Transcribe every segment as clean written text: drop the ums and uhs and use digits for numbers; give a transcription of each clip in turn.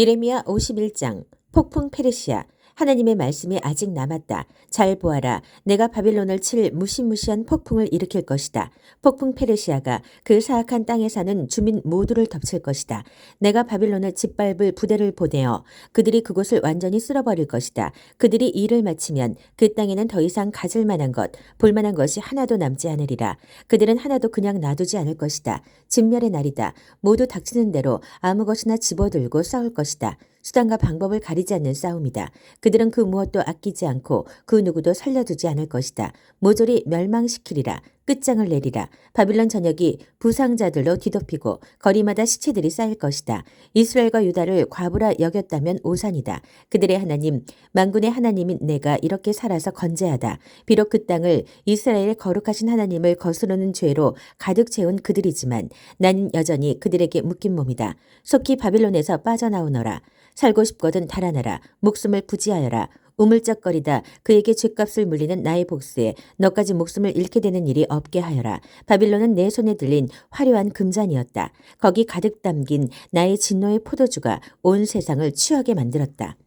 예레미야 51장 폭풍 페르시아. 하나님의 말씀이 아직 남았다. 잘 보아라. 내가 바빌론을 칠 무시무시한 폭풍을 일으킬 것이다. 폭풍 페르시아가 그 사악한 땅에 사는 주민 모두를 덮칠 것이다. 내가 바빌론을 짓밟을 부대를 보내어 그들이 그곳을 완전히 쓸어버릴 것이다. 그들이 일을 마치면 그 땅에는 더 이상 가질 만한 것, 볼 만한 것이 하나도 남지 않으리라. 그들은 하나도 그냥 놔두지 않을 것이다. 진멸의 날이다. 모두 닥치는 대로 아무 것이나 집어들고 싸울 것이다. 수단과 방법을 가리지 않는 싸움이다. 그들은 그 무엇도 아끼지 않고 그 누구도 살려두지 않을 것이다. 모조리 멸망시키리라. 끝장을 내리라. 바빌론 전역이 부상자들로 뒤덮이고 거리마다 시체들이 쌓일 것이다. 이스라엘과 유다를 과부라 여겼다면 오산이다. 그들의 하나님, 만군의 하나님인 내가 이렇게 살아서 건재하다. 비록 그 땅을 이스라엘의 거룩하신 하나님을 거스르는 죄로 가득 채운 그들이지만 나는 여전히 그들에게 묶인 몸이다. 속히 바빌론에서 빠져나오너라. 살고 싶거든 달아나라. 목숨을 부지하여라. 우물쩍거리다 그에게 죗값을 물리는 나의 복수에 너까지 목숨을 잃게 되는 일이 없게 하여라. 바빌론은 내 손에 들린 화려한 금잔이었다. 거기 가득 담긴 나의 진노의 포도주가 온 세상을 취하게 만들었다.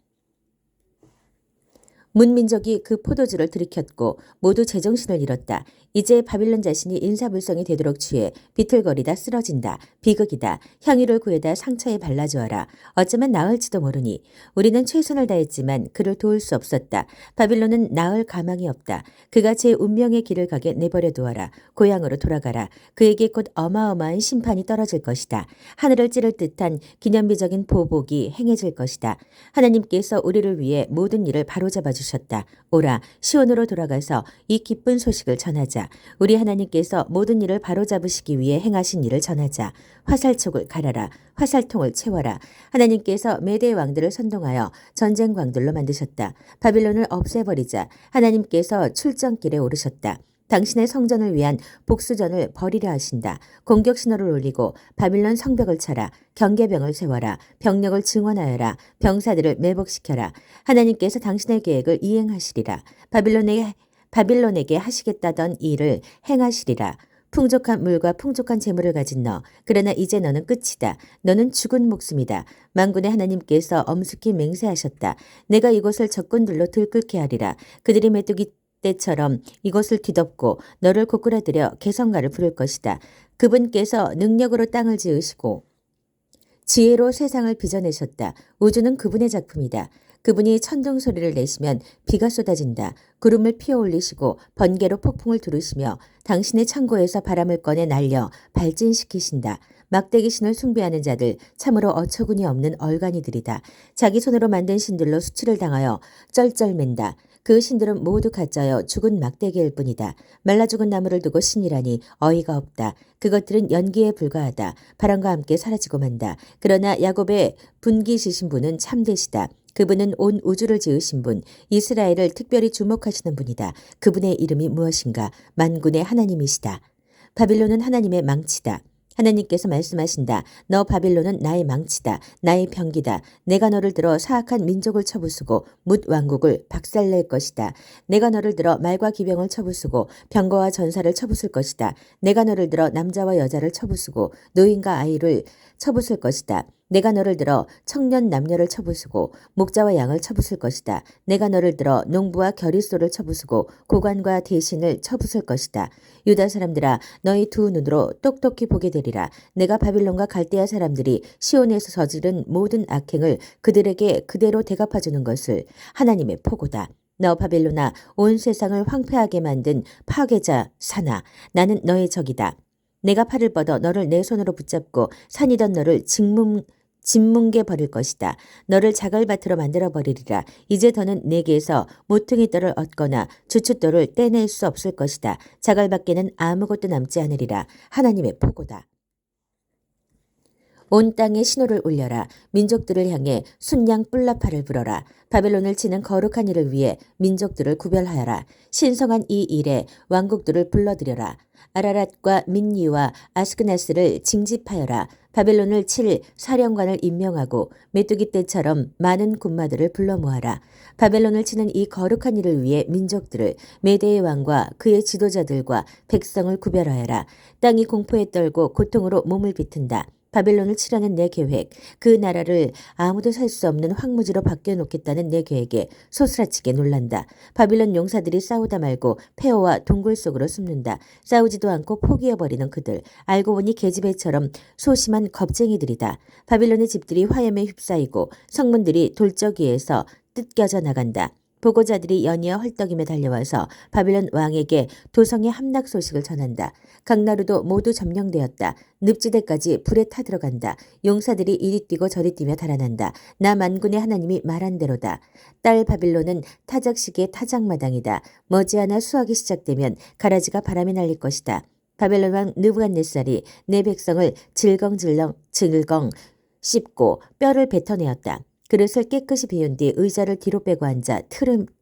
문민족이 그 포도주를 들이켰고 모두 제정신을 잃었다. 이제 바빌론 자신이 인사불성이 되도록 취해 비틀거리다 쓰러진다. 비극이다. 향유를 구해다 상처에 발라주어라. 어쩌면 나을지도 모르니. 우리는 최선을 다했지만 그를 도울 수 없었다. 바빌론은 나을 가망이 없다. 그가 제 운명의 길을 가게 내버려 두어라. 고향으로 돌아가라. 그에게 곧 어마어마한 심판이 떨어질 것이다. 하늘을 찌를 듯한 기념비적인 보복이 행해질 것이다. 하나님께서 우리를 위해 모든 일을 바로잡아 주셨다. 오라, 시온으로 돌아가서 이 기쁜 소식을 전하자. 우리 하나님께서 모든 일을 바로잡으시기 위해 행하신 일을 전하자. 화살촉을 갈아라. 화살통을 채워라. 하나님께서 메대 왕들을 선동하여 전쟁 광들로 만드셨다. 바빌론을 없애버리자. 하나님께서 출정길에 오르셨다. 당신의 성전을 위한 복수전을 벌이려 하신다. 공격 신호를 올리고 바빌론 성벽을 쳐라. 경계병을 세워라. 병력을 증원하여라. 병사들을 매복시켜라. 하나님께서 당신의 계획을 이행하시리라. 바빌론에게 하시겠다던 일을 행하시리라. 풍족한 물과 풍족한 재물을 가진 너. 그러나 이제 너는 끝이다. 너는 죽은 목숨이다. 만군의 하나님께서 엄숙히 맹세하셨다. 내가 이곳을 적군들로 들끓게 하리라. 그들이 메뚜기 때처럼 이곳을 뒤덮고 너를 고꾸라들여 개성가를 부를 것이다. 그분께서 능력으로 땅을 지으시고 지혜로 세상을 빚어내셨다. 우주는 그분의 작품이다. 그분이 천둥 소리를 내시면 비가 쏟아진다. 구름을 피어올리시고 번개로 폭풍을 두르시며 당신의 창고에서 바람을 꺼내 날려 발진시키신다. 막대기 신을 숭배하는 자들 참으로 어처구니 없는 얼간이들이다. 자기 손으로 만든 신들로 수치를 당하여 쩔쩔맨다. 그 신들은 모두 가짜여 죽은 막대기일 뿐이다. 말라 죽은 나무를 두고 신이라니 어이가 없다. 그것들은 연기에 불과하다. 바람과 함께 사라지고 만다. 그러나 야곱의 분기시신 분은 참되시다. 그분은 온 우주를 지으신 분, 이스라엘을 특별히 주목하시는 분이다. 그분의 이름이 무엇인가? 만군의 하나님이시다. 바빌론은 하나님의 망치다. 하나님께서 말씀하신다. 너 바빌론은 나의 망치다. 나의 병기다. 내가 너를 들어 사악한 민족을 쳐부수고 뭇 왕국을 박살낼 것이다. 내가 너를 들어 말과 기병을 쳐부수고 병거와 전사를 쳐부술 것이다. 내가 너를 들어 남자와 여자를 쳐부수고 노인과 아이를 쳐부술 것이다. 내가 너를 들어 청년 남녀를 쳐부수고 목자와 양을 쳐부술 것이다. 내가 너를 들어 농부와 겨리소를 쳐부수고 고관과 대신을 쳐부술 것이다. 유다 사람들아, 너희 두 눈으로 똑똑히 보게 되리라. 내가 바빌론과 갈대아 사람들이 시온에서 저지른 모든 악행을 그들에게 그대로 대갚아주는 것을. 하나님의 포고다. 너 바빌론아, 온 세상을 황폐하게 만든 파괴자 사나, 나는 너의 적이다. 내가 팔을 뻗어 너를 내 손으로 붙잡고 산이던 너를 짓뭉개 버릴 것이다. 너를 자갈밭으로 만들어 버리리라. 이제 더는 내게서 모퉁이 돌을 얻거나 주춧돌을 떼낼 수 없을 것이다. 자갈밖에는 아무것도 남지 않으리라. 하나님의 포고다. 온 땅에 신호를 울려라. 민족들을 향해 순양 뿔라파를 불어라. 바벨론을 치는 거룩한 일을 위해 민족들을 구별하여라. 신성한 이 일에 왕국들을 불러들여라. 아라랏과 민니와 아스크나스를 징집하여라. 바벨론을 칠 사령관을 임명하고 메뚜기 떼처럼 많은 군마들을 불러 모아라. 바벨론을 치는 이 거룩한 일을 위해 민족들을, 메대의 왕과 그의 지도자들과 백성을 구별하여라. 땅이 공포에 떨고 고통으로 몸을 비튼다. 바벨론을 치려는 내 계획, 그 나라를 아무도 살 수 없는 황무지로 바뀌어놓겠다는 내 계획에 소스라치게 놀란다. 바빌론 용사들이 싸우다 말고 폐허와 동굴 속으로 숨는다. 싸우지도 않고 포기해버리는 그들. 알고 보니 계집애처럼 소심한 겁쟁이들이다. 바빌론의 집들이 화염에 휩싸이고 성문들이 돌적이에서 뜯겨져 나간다. 보고자들이 연이어 헐떡이며 달려와서 바빌론 왕에게 도성의 함락 소식을 전한다. 각 나루도 모두 점령되었다. 늪지대까지 불에 타들어간다. 용사들이 이리 뛰고 저리 뛰며 달아난다. 나 만군의 하나님이 말한 대로다. 딸 바빌론은 타작식의 타작마당이다. 머지않아 수확이 시작되면 가라지가 바람에 날릴 것이다. 바벨론 왕 느부갓네살이 내 백성을 질겅 씹고 뼈를 뱉어내었다. 그릇을 깨끗이 비운 뒤 의자를 뒤로 빼고 앉아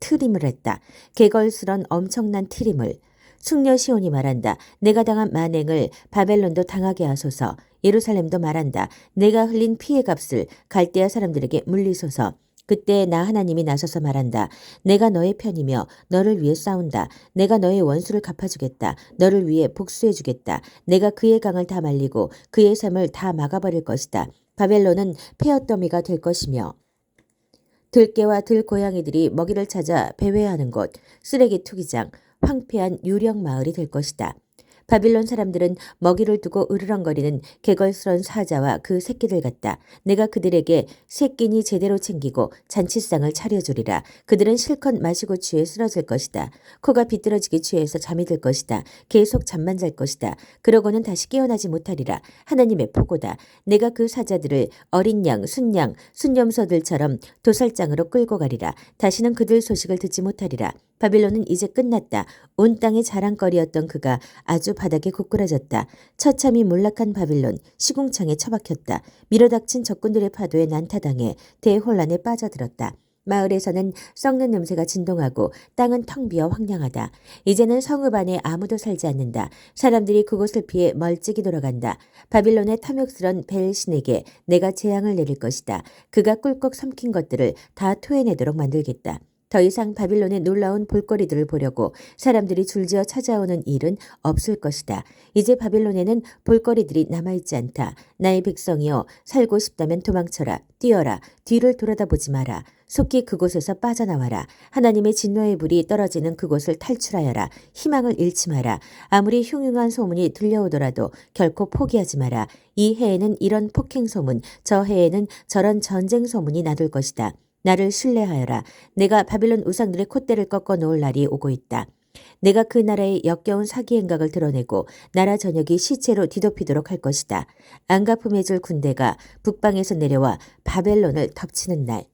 트림을 했다. 개걸스런 엄청난 트림을. 숙녀 시온이 말한다. 내가 당한 만행을 바벨론도 당하게 하소서. 예루살렘도 말한다. 내가 흘린 피해 값을 갈대아 사람들에게 물리소서. 그때 나 하나님이 나서서 말한다. 내가 너의 편이며 너를 위해 싸운다. 내가 너의 원수를 갚아주겠다. 너를 위해 복수해주겠다. 내가 그의 강을 다 말리고 그의 삶을 다 막아버릴 것이다. 바벨론은 폐허더미가 될 것이며 들깨와 들고양이들이 먹이를 찾아 배회하는 곳, 쓰레기 투기장, 황폐한 유령 마을이 될 것이다. 바빌론 사람들은 먹이를 두고 으르렁거리는 개걸스런 사자와 그 새끼들 같다. 내가 그들에게 새끼니 제대로 챙기고 잔치상을 차려주리라. 그들은 실컷 마시고 취해 쓰러질 것이다. 코가 비뚤어지게 취해서 잠이 들 것이다. 계속 잠만 잘 것이다. 그러고는 다시 깨어나지 못하리라. 하나님의 포고다. 내가 그 사자들을 어린 양, 순양, 순념소들처럼 도살장으로 끌고 가리라. 다시는 그들 소식을 듣지 못하리라. 바빌론은 이제 끝났다. 온 땅의 자랑거리였던 그가 아주 바닥에 고꾸라졌다. 처참히 몰락한 바빌론, 시궁창에 처박혔다. 밀어닥친 적군들의 파도에 난타당해 대혼란에 빠져들었다. 마을에서는 썩는 냄새가 진동하고 땅은 텅 비어 황량하다. 이제는 성읍 안에 아무도 살지 않는다. 사람들이 그곳을 피해 멀찍이 돌아간다. 바빌론의 탐욕스런 벨신에게 내가 재앙을 내릴 것이다. 그가 꿀꺽 삼킨 것들을 다 토해내도록 만들겠다. 더 이상 바빌론의 놀라운 볼거리들을 보려고 사람들이 줄지어 찾아오는 일은 없을 것이다. 이제 바빌론에는 볼거리들이 남아있지 않다. 나의 백성이여, 살고 싶다면 도망쳐라. 뛰어라. 뒤를 돌아다보지 마라. 속히 그곳에서 빠져나와라. 하나님의 진노의 불이 떨어지는 그곳을 탈출하여라. 희망을 잃지 마라. 아무리 흉흉한 소문이 들려오더라도 결코 포기하지 마라. 이 해에는 이런 폭행 소문, 저 해에는 저런 전쟁 소문이 나돌 것이다. 나를 신뢰하여라. 내가 바빌론 우상들의 콧대를 꺾어 놓을 날이 오고 있다. 내가 그 나라의 역겨운 사기 행각을 드러내고 나라 전역이 시체로 뒤덮이도록 할 것이다. 안가품해줄 군대가 북방에서 내려와 바벨론을 덮치는 날.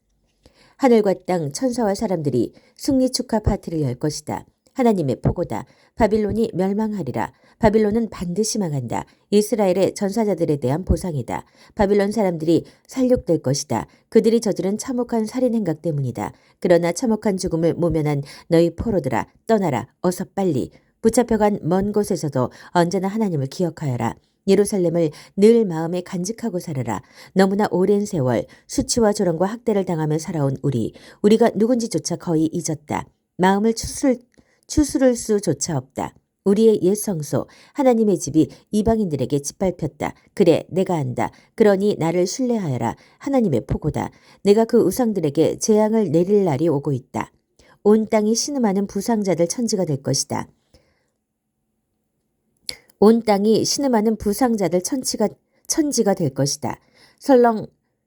하늘과 땅, 천사와 사람들이 승리 축하 파티를 열 것이다. 하나님의 포고다. 바빌론이 멸망하리라. 바빌론은 반드시 망한다. 이스라엘의 전사자들에 대한 보상이다. 바빌론 사람들이 살육될 것이다. 그들이 저지른 참혹한 살인 행각 때문이다. 그러나 참혹한 죽음을 모면한 너희 포로들아, 떠나라. 어서 빨리. 붙잡혀간 먼 곳에서도 언제나 하나님을 기억하여라. 예루살렘을 늘 마음에 간직하고 살아라. 너무나 오랜 세월 수치와 조롱과 학대를 당하며 살아온 우리가 누군지조차 거의 잊었다. 마음을 추스를 수조차 없다. 우리의 옛 성소, 하나님의 집이 이방인들에게 짓밟혔다. 그래, 내가 안다. 그러니 나를 신뢰하여라. 하나님의 포고다. 내가 그 우상들에게 재앙을 내릴 날이 오고 있다. 온 땅이 신음하는 부상자들 천지가 될 것이다. 온 땅이 신음하는 부상자들 천지가 될 것이다.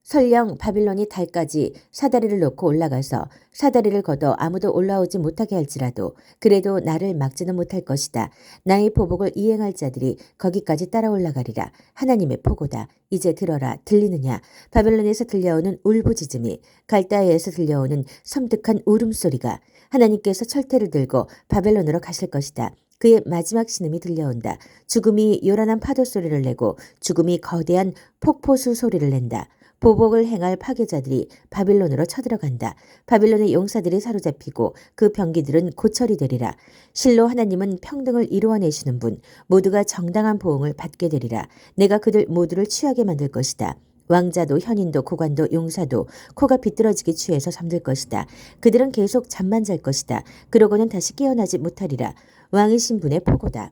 설령 바빌론이 달까지 사다리를 놓고 올라가서 사다리를 걷어 아무도 올라오지 못하게 할지라도 그래도 나를 막지는 못할 것이다. 나의 보복을 이행할 자들이 거기까지 따라 올라가리라. 하나님의 포고다. 이제 들어라. 들리느냐? 바빌론에서 들려오는 울부짖음이, 갈다에서 들려오는 섬뜩한 울음소리가. 하나님께서 철퇴를 들고 바벨론으로 가실 것이다. 그의 마지막 신음이 들려온다. 죽음이 요란한 파도 소리를 내고 죽음이 거대한 폭포수 소리를 낸다. 보복을 행할 파괴자들이 바빌론으로 쳐들어간다. 바빌론의 용사들이 사로잡히고 그 병기들은 고철이 되리라. 실로 하나님은 평등을 이루어내시는 분, 모두가 정당한 보응을 받게 되리라. 내가 그들 모두를 취하게 만들 것이다. 왕자도 현인도 고관도 용사도 코가 비뚤어지게 취해서 잠들 것이다. 그들은 계속 잠만 잘 것이다. 그러고는 다시 깨어나지 못하리라. 왕이신 분의 포고다.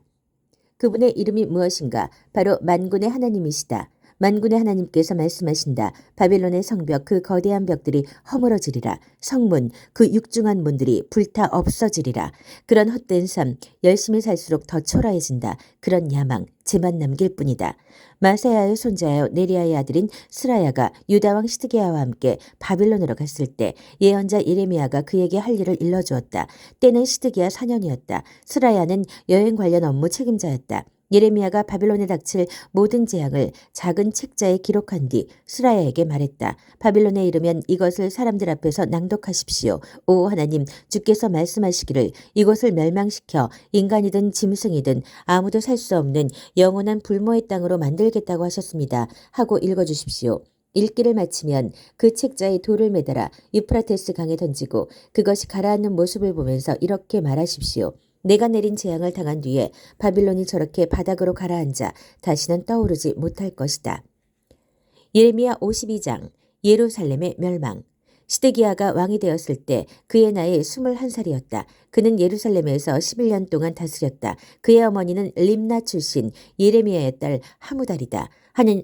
그분의 이름이 무엇인가? 바로 만군의 하나님이시다. 만군의 하나님께서 말씀하신다. 바빌론의 성벽 그 거대한 벽들이 허물어지리라. 성문 그 육중한 문들이 불타 없어지리라. 그런 헛된 삶 열심히 살수록 더 초라해진다. 그런 야망 재만 남길 뿐이다. 마사야의 손자여 네리아의 아들인 스라야가 유다왕 시드기야와 함께 바빌론으로 갔을 때 예언자 예레미야가 그에게 할 일을 일러주었다. 때는 시드기야 4년이었다. 스라야는 여행 관련 업무 책임자였다. 예레미야가 바빌론에 닥칠 모든 재앙을 작은 책자에 기록한 뒤 스라야에게 말했다. 바빌론에 이르면 이것을 사람들 앞에서 낭독하십시오. 오 하나님, 주께서 말씀하시기를 이곳을 멸망시켜 인간이든 짐승이든 아무도 살 수 없는 영원한 불모의 땅으로 만들겠다고 하셨습니다. 하고 읽어주십시오. 읽기를 마치면 그 책자에 돌을 매달아 유프라테스 강에 던지고 그것이 가라앉는 모습을 보면서 이렇게 말하십시오. 내가 내린 재앙을 당한 뒤에 바빌론이 저렇게 바닥으로 가라앉아 다시는 떠오르지 못할 것이다. 예레미야 52장 예루살렘의 멸망. 시드기야가 왕이 되었을 때 그의 나이 21살이었다. 그는 예루살렘에서 11년 동안 다스렸다. 그의 어머니는 림나 출신 예레미야의 딸 하무달이다.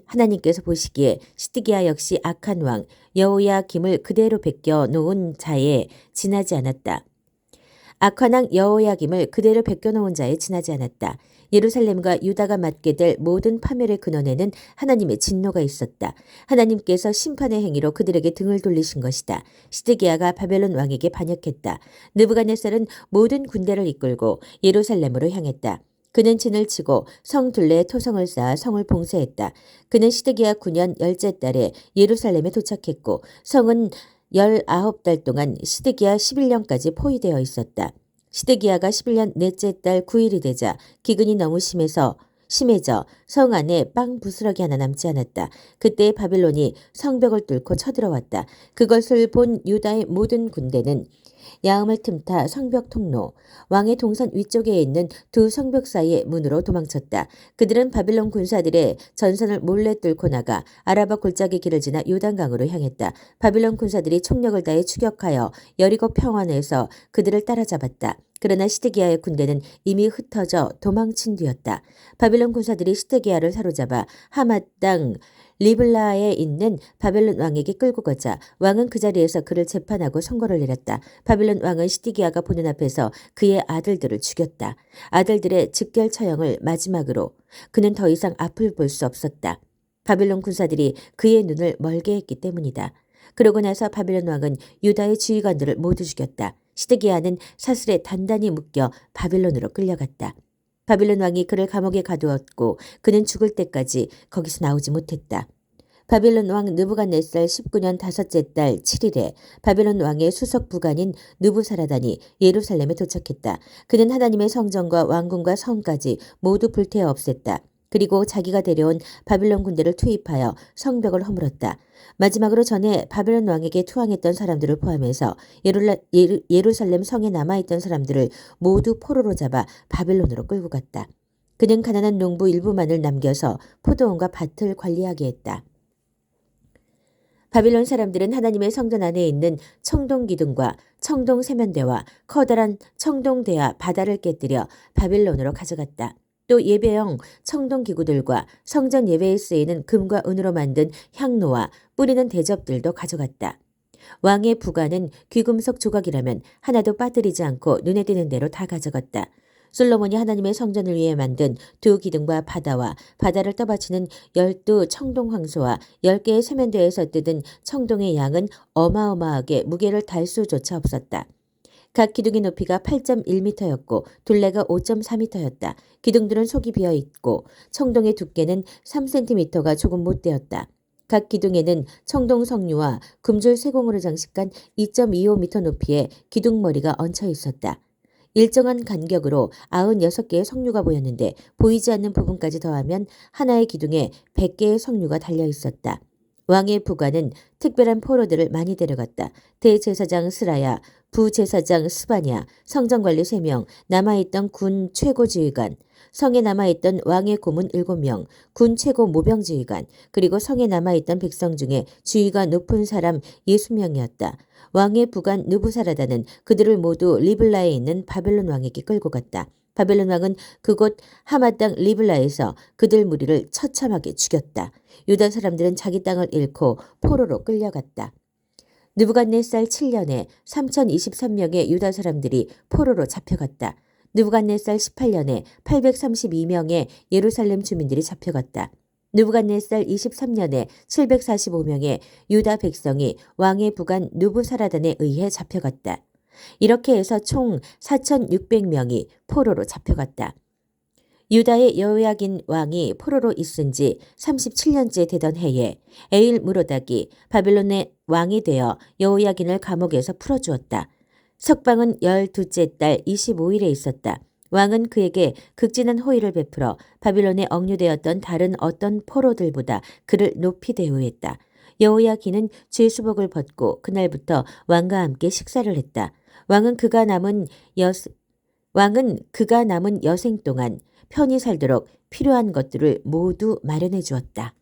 하나님께서 보시기에 시드기야 역시 악한 왕 여호야김을 그대로 베껴 놓은 자에 지나지 않았다. 악한 왕 여호야김을 그대로 베껴놓은 자에 지나지 않았다. 예루살렘과 유다가 맞게 될 모든 파멸의 근원에는 하나님의 진노가 있었다. 하나님께서 심판의 행위로 그들에게 등을 돌리신 것이다. 시드기야가 바벨론 왕에게 반역했다. 느부갓네살은 모든 군대를 이끌고 예루살렘으로 향했다. 그는 진을 치고 성 둘레에 토성을 쌓아 성을 봉쇄했다. 그는 시드기야 9년 열째 달에 예루살렘에 도착했고 성은 19달 동안 시드기야 11년까지 포위되어 있었다. 시드기야가 11년 넷째 달 9일이 되자 기근이 너무 심해져 성 안에 빵 부스러기 하나 남지 않았다. 그때 바빌론이 성벽을 뚫고 쳐들어왔다. 그것을 본 유다의 모든 군대는 야음을 틈타 성벽 통로, 왕의 동산 위쪽에 있는 두 성벽 사이의 문으로 도망쳤다. 그들은 바빌론 군사들의 전선을 몰래 뚫고 나가 아라바 골짜기 길을 지나 요단강으로 향했다. 바빌론 군사들이 총력을 다해 추격하여 여리고 평원에서 그들을 따라잡았다. 그러나 시드기야의 군대는 이미 흩어져 도망친 뒤였다. 바빌론 군사들이 시드기야를 사로잡아 하맛 땅 리블라에 있는 바벨론 왕에게 끌고 가자 왕은 그 자리에서 그를 재판하고 선고를 내렸다. 바벨론 왕은 시드기야가 보는 앞에서 그의 아들들을 죽였다. 아들들의 즉결 처형을 마지막으로 그는 더 이상 앞을 볼 수 없었다. 바벨론 군사들이 그의 눈을 멀게 했기 때문이다. 그러고 나서 바벨론 왕은 유다의 지휘관들을 모두 죽였다. 시드기야는 사슬에 단단히 묶여 바벨론으로 끌려갔다. 바빌론 왕이 그를 감옥에 가두었고 그는 죽을 때까지 거기서 나오지 못했다. 바빌론 왕 느부갓네살 19년 5째 달 7일에 바빌론 왕의 수석 부관인 느부사라단이 예루살렘에 도착했다. 그는 하나님의 성전과 왕궁과 성까지 모두 불태워 없앴다. 그리고 자기가 데려온 바빌론 군대를 투입하여 성벽을 허물었다. 마지막으로 전에 바빌론 왕에게 투항했던 사람들을 포함해서 예루살렘 성에 남아있던 사람들을 모두 포로로 잡아 바빌론으로 끌고 갔다. 그는 가난한 농부 일부만을 남겨서 포도원과 밭을 관리하게 했다. 바빌론 사람들은 하나님의 성전 안에 있는 청동기둥과 청동세면대와 커다란 청동대야 바다를 깨뜨려 바빌론으로 가져갔다. 또 예배용 청동기구들과 성전 예배에 쓰이는 금과 은으로 만든 향로와 뿌리는 대접들도 가져갔다. 왕의 부관은 귀금속 조각이라면 하나도 빠뜨리지 않고 눈에 띄는 대로 다 가져갔다. 솔로몬이 하나님의 성전을 위해 만든 두 기둥과 바다와 바다를 떠받치는 12 청동황소와 10개의 세면대에서 뜯은 청동의 양은 어마어마하게 무게를 달 수조차 없었다. 각 기둥의 높이가 8.1m였고 둘레가 5.4m였다. 기둥들은 속이 비어있고 청동의 두께는 3cm가 조금 못 되었다. 각 기둥에는 청동 석류와 금줄 쇠공으로 장식한 2.25m 높이의 기둥머리가 얹혀 있었다. 일정한 간격으로 96개의 석류가 보였는데 보이지 않는 부분까지 더하면 하나의 기둥에 100개의 석류가 달려 있었다. 왕의 부관은 특별한 포로들을 많이 데려갔다. 대제사장 스라야, 부제사장 스바냐, 성전관리 3명, 남아있던 군 최고지휘관, 성에 남아있던 왕의 고문 7명, 군 최고 모병지휘관, 그리고 성에 남아있던 백성 중에 지위가 높은 사람 60명이었다. 왕의 부관 느부사라다는 그들을 모두 리블라에 있는 바벨론 왕에게 끌고 갔다. 바벨론 왕은 그곳 하마 땅 리블라에서 그들 무리를 처참하게 죽였다. 유다 사람들은 자기 땅을 잃고 포로로 끌려갔다. 느부갓네살 7년에 3023명의 유다 사람들이 포로로 잡혀갔다. 느부갓네살 18년에 832명의 예루살렘 주민들이 잡혀갔다. 느부갓네살 23년에 745명의 유다 백성이 왕의 부관 누부사라단에 의해 잡혀갔다. 이렇게 해서 총 4,600명이 포로로 잡혀갔다. 유다의 여호야긴 왕이 포로로 있은 지 37년째 되던 해에 에일 무로닥이 바빌론의 왕이 되어 여호야긴을 감옥에서 풀어주었다. 석방은 12째 달 25일에 있었다. 왕은 그에게 극진한 호의를 베풀어 바빌론에 억류되었던 다른 어떤 포로들보다 그를 높이 대우했다. 여호야긴은 죄수복을 벗고 그날부터 왕과 함께 식사를 했다. 왕은 그가 남은 여생 동안 편히 살도록 필요한 것들을 모두 마련해 주었다.